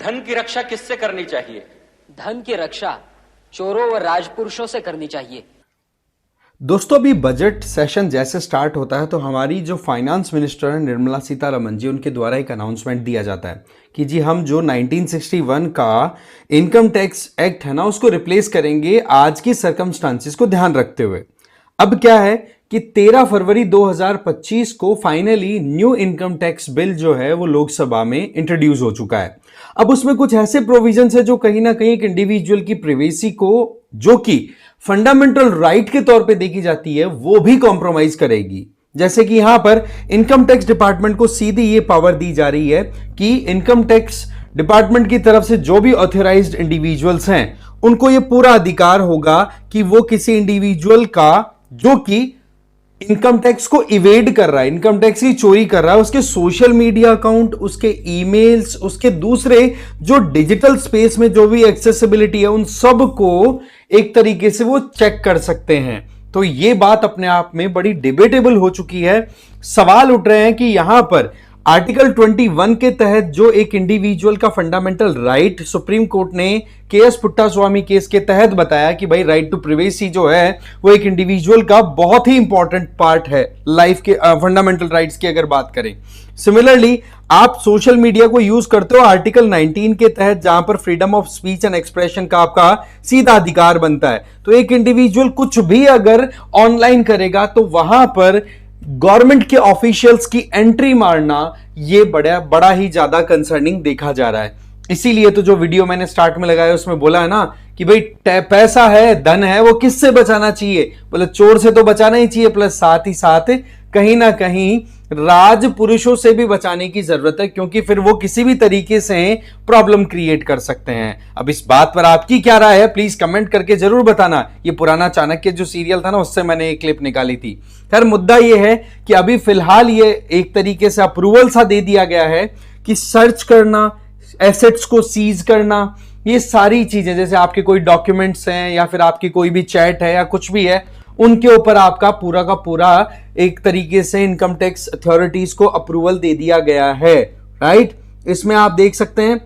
धन की रक्षा किससे करनी चाहिए? धन की रक्षा चोरों व राजपुरुषों से करनी चाहिए। दोस्तों, अभी बजट सेशन जैसे स्टार्ट होता है तो हमारी जो फाइनेंस मिनिस्टर है निर्मला सीतारमण जी, उनके द्वारा एक अनाउंसमेंट दिया जाता है कि जी हम जो 1961 का इनकम टैक्स एक्ट है ना, उसको रिप्लेस करेंगे आज की सर्कमस्टांसिस को ध्यान रखते हुए। अब क्या है कि 13 फरवरी 2025 को finally new income tax bill जो है वो लोकसभा में इंट्रोड्यूस हो चुका है। अब उसमें कुछ ऐसे प्रोविजंस है जो कहीं ना कहीं एक इंडिविजुअल की प्राइवेसी को, जो कि फंडामेंटल राइट के तौर पे देखी जाती है, वो भी कॉम्प्रोमाइज करेगी। जैसे कि यहां पर इनकम टैक्स डिपार्टमेंट को सीधी ये पावर दी जा रही है कि इनकम टैक्स डिपार्टमेंट की तरफ से जो भी ऑथराइज्ड इंडिविजुअल्स हैं उनको ये पूरा अधिकार होगा कि वो किसी इंडिविजुअल का जो कि इनकम टैक्स को इवेड कर रहा है, इनकम टैक्स की चोरी कर रहा है, उसके सोशल मीडिया अकाउंट, उसके ईमेल्स, उसके दूसरे जो डिजिटल स्पेस में जो भी एक्सेसिबिलिटी है, उन सब को एक तरीके से वो चेक कर सकते हैं। तो ये बात अपने आप में बड़ी डिबेटेबल हो चुकी है। सवाल उठ रहे हैं कि यहां पर आर्टिकल 21 के तहत जो एक इंडिविजुअल का फंडामेंटल राइट सुप्रीम कोर्ट ने केएस पुट्टास्वामी केस के तहत बताया कि भाई राइट टू प्राइवेसी जो है वो एक इंडिविजुअल का बहुत ही इंपॉर्टेंट पार्ट है लाइफ के फंडामेंटल राइट्स की अगर बात करें। सिमिलरली आप सोशल मीडिया को यूज करते हो आर्टिकल 19 के तहत, जहां पर freedom of speech and expression का आपका सीधा अधिकार बनता है। तो एक इंडिविजुअल कुछ भी अगर ऑनलाइन करेगा तो वहां पर गवर्नमेंट के ऑफिशियल्स की एंट्री मारना ये बड़ा ही ज्यादा कंसर्निंग देखा जा रहा है। इसीलिए तो जो वीडियो मैंने स्टार्ट में लगाया उसमें बोला है ना कि भाई पैसा है, धन है, वो किससे बचाना चाहिए? बोले चोर से तो बचाना ही चाहिए, प्लस साथ ही साथ कहीं ना कहीं राज पुरुषों से भी बचाने की जरूरत है, क्योंकि फिर वो किसी भी तरीके से प्रॉब्लम क्रिएट कर सकते हैं। अब इस बात पर आपकी क्या राय है प्लीज कमेंट करके जरूर बताना। ये पुराना चाणक्य जो सीरियल था ना, उससे मैंने एक क्लिप निकाली थी। खैर मुद्दा ये है कि अभी फिलहाल ये एक तरीके से अप्रूवल सा दे दिया गया है कि सर्च करना, एसेट्स को सीज करना, ये सारी चीजें, जैसे आपके कोई डॉक्यूमेंट्स हैं या फिर आपकी कोई भी चैट है या कुछ भी है, उनके ऊपर आपका पूरा का पूरा एक तरीके से इनकम टैक्स अथॉरिटीज को अप्रूवल दे दिया गया है, राइट। इसमें आप देख सकते हैं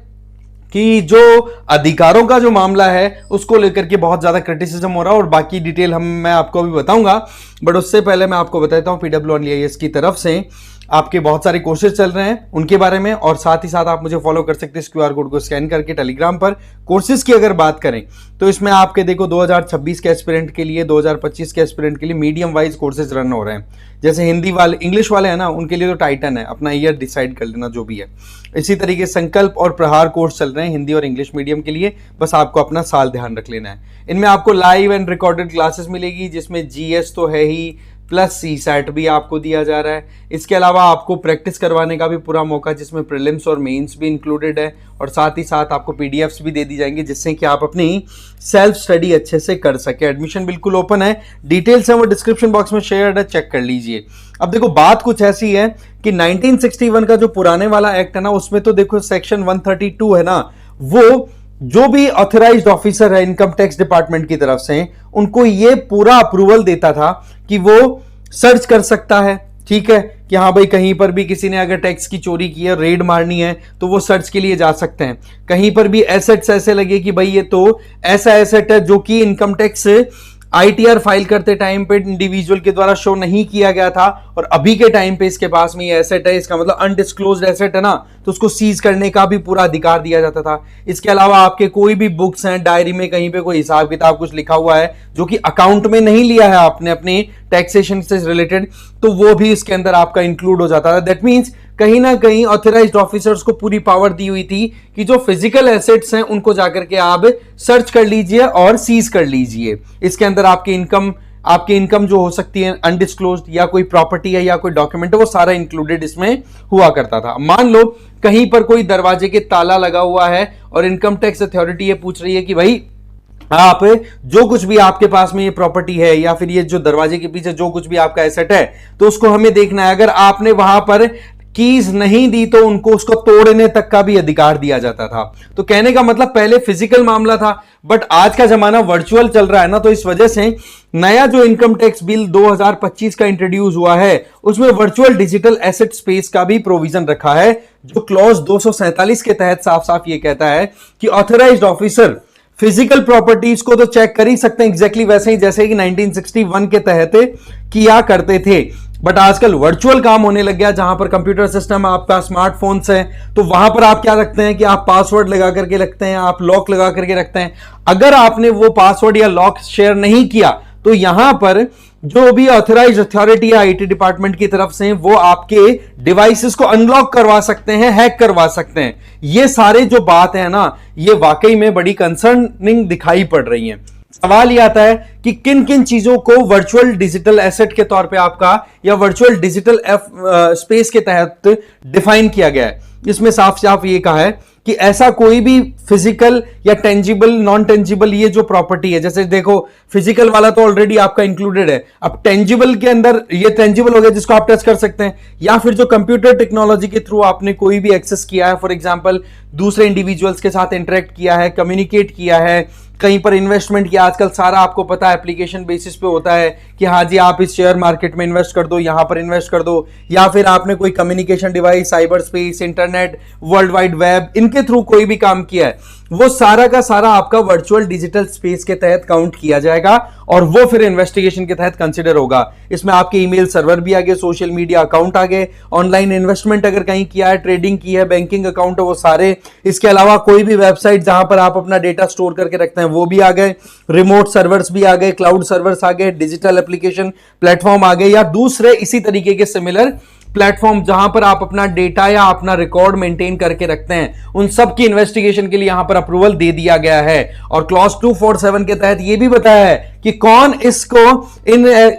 कि जो अधिकारों का जो मामला है उसको लेकर के बहुत ज्यादा क्रिटिसिज्म हो रहा है, और बाकी डिटेल मैं आपको अभी बताऊंगा। बट उससे पहले मैं आपको बताता हूं PWIS की तरफ से आपके बहुत सारे कोर्सेज चल रहे हैं उनके बारे में, और साथ ही साथ आप मुझे फॉलो कर सकते हैं इस QR कोड को स्कैन करके टेलीग्राम पर। कोर्सेज की अगर बात करें तो इसमें आपके देखो 2026 के एस्पिरेंट के लिए, 2025 के एस्पिरेंट के लिए मीडियम वाइज कोर्सेज रन हो रहे हैं। जैसे हिंदी वाले, इंग्लिश वाले हैं ना, उनके लिए तो टाइटन है, अपना ईयर डिसाइड कर लेना जो भी है। इसी तरीके संकल्प और प्रहार कोर्स चल रहे हैं हिंदी और इंग्लिश मीडियम के लिए, बस आपको अपना साल ध्यान रख लेना है। इनमें आपको लाइव एंड रिकॉर्डेड क्लासेस मिलेगी, जिसमें GS तो है ही, प्लस CSAT भी आपको दिया जा रहा है। इसके अलावा आपको प्रैक्टिस करवाने का भी पूरा मौका, जिसमें प्रीलिम्स और मेंस भी इंक्लूडेड है, और साथ ही साथ आपको PDFs भी दे दी जाएंगी, जिससे कि आप अपनी सेल्फ स्टडी अच्छे से कर सके। एडमिशन बिल्कुल ओपन है, डिटेल्स है वो डिस्क्रिप्शन बॉक्स में शेयर है, चेक कर लीजिए। अब देखो बात कुछ ऐसी है कि 1961 का जो पुराने वाला एक्ट है ना, उसमें तो देखो सेक्शन 132 है ना, वो जो भी ऑथराइज्ड ऑफिसर है इनकम टैक्स डिपार्टमेंट की तरफ से, उनको ये पूरा अप्रूवल देता था कि वो सर्च कर सकता है, ठीक है, कि हाँ भाई कहीं पर भी किसी ने अगर टैक्स की चोरी की है, रेड मारनी है, तो वो सर्च के लिए जा सकते हैं। कहीं पर भी एसेट्स ऐसे लगे कि भाई ये तो ऐसा एसेट है जो कि इनकम टैक्स ITR फाइल करते टाइम पे इंडिविजुअल के द्वारा शो नहीं किया गया था, और अभी के टाइम पे इसके पास में ये एसेट है, इसका मतलब अनडिस्क्लोज्ड एसेट है ना, तो उसको सीज करने का भी पूरा अधिकार दिया जाता था। इसके अलावा आपके कोई भी बुक्स हैं, डायरी में कहीं पे कोई हिसाब किताब कुछ लिखा हुआ है जो कि अकाउंट में नहीं लिया है आपने अपने टैक्सेशन से रिलेटेड, तो वो भी इसके अंदर आपका इंक्लूड हो जाता था। दैट मीन्स कहीं ना कहीं ऑथराइज्ड ऑफिसर्स को पूरी पावर दी हुई थी कि जो फिजिकल एसेट्स हैं उनको जाकर के आप सर्च कर लीजिए और सीज कर लीजिए। इसके अंदर आपकी इनकम जो हो सकती है अनडिस्क्लोज्ड, या कोई प्रॉपर्टी है या कोई डॉक्यूमेंट है, वो सारा इंक्लूडेड इसमें हुआ करता था। मान लो कहीं पर कोई दरवाजे के ताला लगा हुआ है और इनकम टैक्स अथॉरिटी ये पूछ रही है कि भाई आप जो कुछ भी आपके पास में ये प्रॉपर्टी है या फिर ये जो दरवाजे के पीछे जो कुछ भी आपका एसेट है, तो उसको हमें देखना है। अगर आपने वहां पर कीज नहीं दी तो उनको उसको तोड़ने तक का भी अधिकार दिया जाता था। तो कहने का मतलब पहले फिजिकल मामला था, बट आज का जमाना वर्चुअल चल रहा है ना, तो इस वजह से नया जो इनकम टैक्स बिल 2025 का इंट्रोड्यूस हुआ है उसमें वर्चुअल डिजिटल एसेट स्पेस का भी प्रोविजन रखा है, जो क्लॉज 247 के तहत साफ साफ ये कहता है कि ऑथराइज्ड ऑफिसर फिजिकल प्रॉपर्टीज को तो चेक कर ही सकते हैं एग्जैक्टली वैसे ही जैसे कि 1961 के तहत किया करते थे, बट आजकल वर्चुअल काम होने लग गया जहां पर कंप्यूटर सिस्टम आपका स्मार्टफोन्स है, तो वहां पर आप क्या रखते हैं कि आप पासवर्ड लगा करके रखते हैं, आप लॉक लगा करके रखते हैं। अगर आपने वो पासवर्ड या लॉक शेयर नहीं किया तो यहां पर जो भी ऑथराइज्ड अथॉरिटी या आईटी डिपार्टमेंट की तरफ से वो आपके डिवाइसेस को अनलॉक करवा सकते हैं, हैक करवा सकते हैं। ये सारे जो बात है ना, ये वाकई में बड़ी कंसर्निंग दिखाई पड़ रही है। सवाल यह आता है कि किन किन चीजों को वर्चुअल डिजिटल एसेट के तौर पे आपका या वर्चुअल डिजिटल स्पेस के तहत डिफाइन किया गया है। इसमें साफ साफ ये कहा है कि ऐसा कोई भी फिजिकल या टेंजिबल नॉन टेंजिबल ये जो प्रॉपर्टी है, जैसे देखो फिजिकल वाला तो ऑलरेडी आपका इंक्लूडेड है, अब टेंजिबल के अंदर ये टेंजिबल हो गया जिसको आप टच कर सकते हैं, या फिर जो कंप्यूटर टेक्नोलॉजी के थ्रू आपने कोई भी एक्सेस किया है, फॉर एग्जांपल दूसरे इंडिविजुअल्स के साथ इंटरेक्ट किया है, कम्युनिकेट किया है, कहीं पर इन्वेस्टमेंट किया। आजकल सारा आपको पता है एप्लीकेशन बेसिस पे होता है कि हाँ जी आप इस शेयर मार्केट में इन्वेस्ट कर दो, यहां पर इन्वेस्ट कर दो, या फिर आपने कोई communication device, cyber space, internet, world wide web, इनके थ्रू कोई भी काम किया है, वो सारा का सारा आपका वर्चुअल डिजिटल स्पेस के तहत काउंट किया जाएगा और वो फिर इन्वेस्टिगेशन के तहत कंसिडर होगा। इसमें आपके ईमेल सर्वर भी आ गए, सोशल मीडिया अकाउंट आ गए, ऑनलाइन इन्वेस्टमेंट अगर कहीं किया है, ट्रेडिंग की है, बैंकिंग अकाउंट है, वो सारे, इसके अलावा कोई भी वेबसाइट जहां पर आप अपना डेटा स्टोर करके रखते हैं वो भी आ गए, रिमोट सर्वर्स भी आ गए, क्लाउड सर्वर्स आ गए, डिजिटल एप्लीकेशन प्लेटफॉर्म आ गए, या दूसरे इसी तरीके के सिमिलर प्लेटफॉर्म जहां पर आप अपना डेटा या अपना रिकॉर्ड मेंटेन करके रखते हैं, उन सब की इन्वेस्टिगेशन के लिए यहां पर अप्रूवल दे दिया गया है। और क्लॉज 247 के तहत यह भी बताया है कि कौन इसको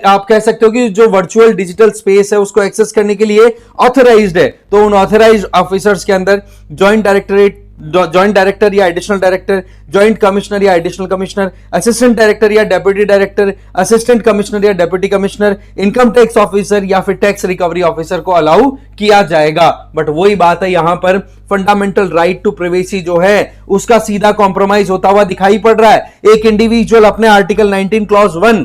आप कह सकते हो कि जो वर्चुअल डिजिटल स्पेस है उसको एक्सेस करने के लिए ऑथराइज्ड है। तो उन ऑथराइज्ड ऑफिसर्स के अंदर जॉइंट डायरेक्टर या एडिशनल डायरेक्टर, जॉइंट कमिश्नर या एडिशनल कमिश्नर, असिस्टेंट डायरेक्टर या डेप्यूटी डायरेक्टर, असिस्टेंट कमिश्नर या deputy commissioner, income tax officer या फिर टैक्स रिकवरी ऑफिसर को अलाउ किया जाएगा। बट वही बात है, यहां पर फंडामेंटल राइट टू प्राइवेसी जो है उसका सीधा कॉम्प्रोमाइज होता हुआ दिखाई पड़ रहा है। एक इंडिविजुअल अपने article 19 clause 1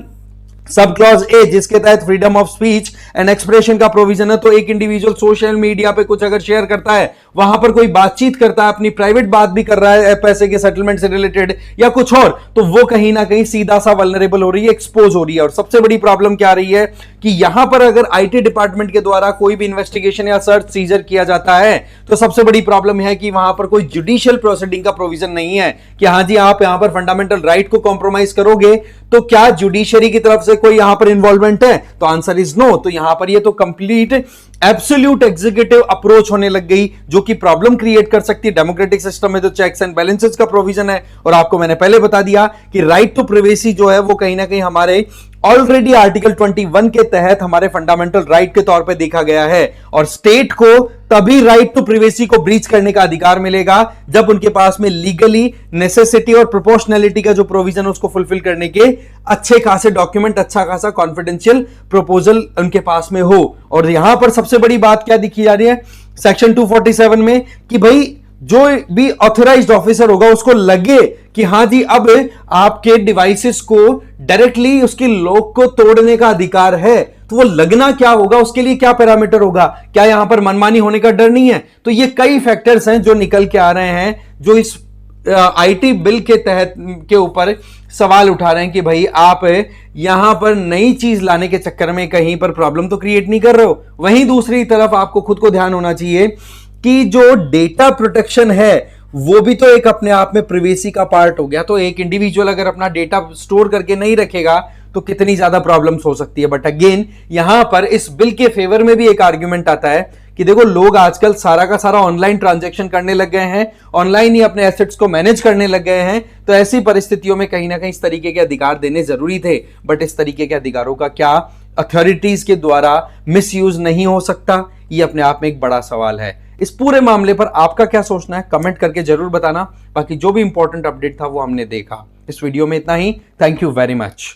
sub clause A जिसके तहत freedom of speech and expression का प्रोविजन है, तो एक इंडिविजुअल सोशल मीडिया पे कुछ अगर शेयर करता है, वहां पर कोई बातचीत करता है, अपनी प्राइवेट बात भी कर रहा है पैसे के सेटलमेंट से रिलेटेड या कुछ और, तो वो कहीं ना कहीं सीधा सा वल्नरेबल हो रही है, एक्सपोज हो रही है। और सबसे बड़ी प्रॉब्लम क्या आ रही है कि यहां पर अगर आईटी डिपार्टमेंट के द्वारा कोई भी इन्वेस्टिगेशन या सर्च सीजर किया जाता है तो सबसे बड़ी प्रॉब्लम है कि वहां पर कोई जुडिशियल प्रोसीडिंग का प्रोविजन नहीं है कि हाँ जी आप यहां पर फंडामेंटल राइट को कॉम्प्रोमाइज करोगे तो क्या जुडिशरी की तरफ से कोई यहां पर इन्वॉल्वमेंट है, तो आंसर इज नो। तो यहां पर ये तो कंप्लीट एब्सोल्यूट एग्जीक्यूटिव अप्रोच होने लग गई जो कि प्रॉब्लम क्रिएट कर सकती है। डेमोक्रेटिक सिस्टम में तो चेक्स एंड बैलेंसेस का प्रोविजन है, और आपको मैंने पहले बता दिया कि राइट टू प्राइवेसी जो है वो कहीं ना कहीं हमारे ऑलरेडी आर्टिकल 21 के तहत हमारे फंडामेंटल राइट के तौर पे देखा गया है। और स्टेट को तभी राइट टू प्राइवेसी को ब्रीच करने का अधिकार मिलेगा जब उनके पास में लीगली नेसेसिटी और प्रोपोर्शनैलिटी का जो प्रोविजन है उसको फुलफिल करने के अच्छे खासे डॉक्यूमेंट, अच्छा खासा कॉन्फिडेंशियल प्रपोजल उनके पास में हो। और यहां पर सबसे बड़ी बात क्या दिखी जा रही है सेक्शन 247 में कि भाई जो भी ऑथराइज्ड ऑफिसर होगा उसको लगे कि हाँ जी अब आपके डिवाइसेस को डायरेक्टली उसके लॉक को तोड़ने का अधिकार है, तो वो लगना क्या होगा, उसके लिए क्या पैरामीटर होगा, क्या यहां पर मनमानी होने का डर नहीं है। तो ये कई फैक्टर्स हैं जो निकल के आ रहे हैं, जो इस आईटी बिल के तहत के ऊपर सवाल उठा रहे हैं कि भाई आप यहां पर नई चीज लाने के चक्कर में कहीं पर प्रॉब्लम तो क्रिएट नहीं कर रहे हो। वहीं दूसरी तरफ आपको खुद को ध्यान होना चाहिए कि जो डेटा प्रोटेक्शन है वो भी तो एक अपने आप में प्राइवेसी का पार्ट हो गया। तो एक इंडिविजुअल अगर अपना डेटा स्टोर करके नहीं रखेगा तो कितनी ज्यादा प्रॉब्लम्स हो सकती है। बट अगेन यहां पर इस बिल के फेवर में भी एक आर्ग्यूमेंट आता है कि देखो लोग आजकल सारा का सारा ऑनलाइन ट्रांजैक्शन करने लग गए हैं, ऑनलाइन ही अपने एसेट्स को मैनेज करने लग गए हैं, तो ऐसी परिस्थितियों में कहीं ना कहीं इस तरीके के अधिकार देने जरूरी थे। बट इस तरीके के अधिकारों का क्या अथॉरिटीज के द्वारा मिसयूज नहीं हो सकता, ये अपने आप में एक बड़ा सवाल है। इस पूरे मामले पर आपका क्या सोचना है कमेंट करके जरूर बताना। बाकी जो भी इंपॉर्टेंट अपडेट था वो हमने देखा। इस वीडियो में इतना ही। Thank you very much.